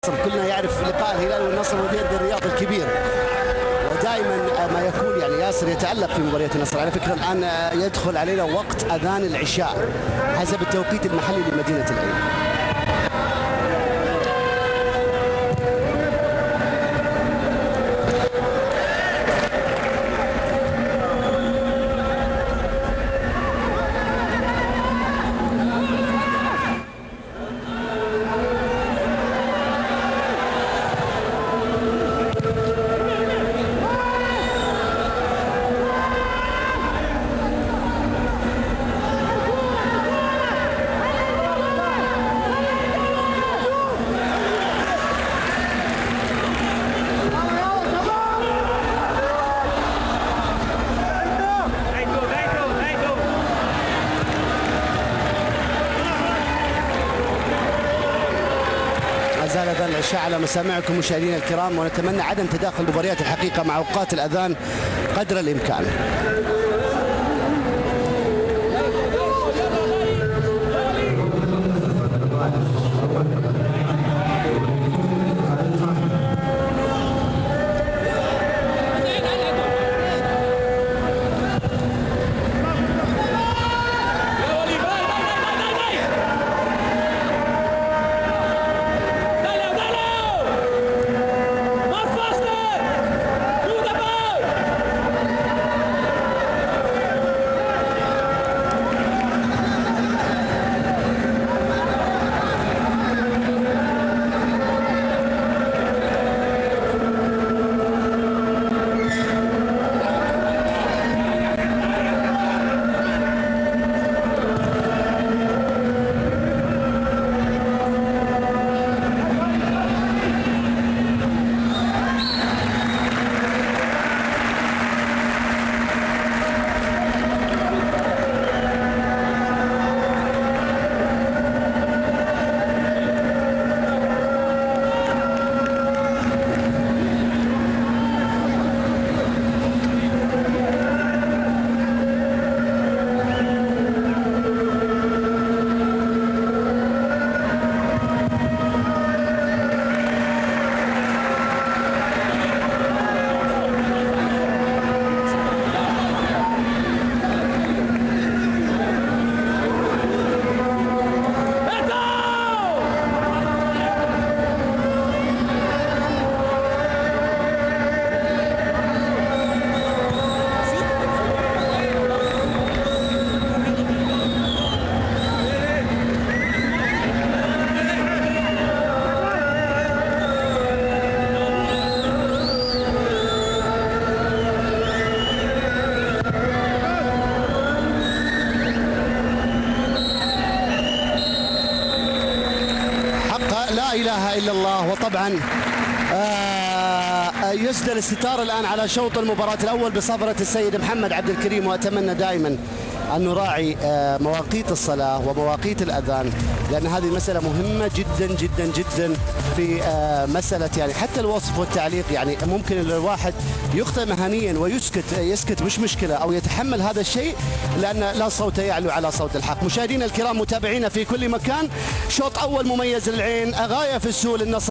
كلنا يعرف لقاء الهلال والنصر وديربي الرياض الكبير، ودائما ما يكون يعني ياسر يتألق في مباريات النصر. على فكرة الآن يدخل علينا وقت أذان العشاء حسب التوقيت المحلي لمدينة العين. زال اذان العشاء على مسامعكم مشاهدينا الكرام، ونتمنى عدم تداخل مباريات الحقيقه مع اوقات الاذان قدر الامكان. لا إله إلا الله. وطبعا يسدل الستار الآن على شوط المباراة الأول بصفرة السيد محمد عبد الكريم، وأتمنى دائما أن نراعي مواقيت الصلاة ومواقيت الأذان، لأن هذه مسألة مهمة جدا جدا جدا في مسألة يعني حتى الوصف والتعليق. يعني ممكن الواحد يخطئ مهنيا يسكت مش مشكلة، أو يتحمل هذا الشيء، لأن لا صوت يعلو على صوت الحق. مشاهدينا الكرام متابعينا في كل مكان، شوط أول مميز للعين غاية في السوء للنصر.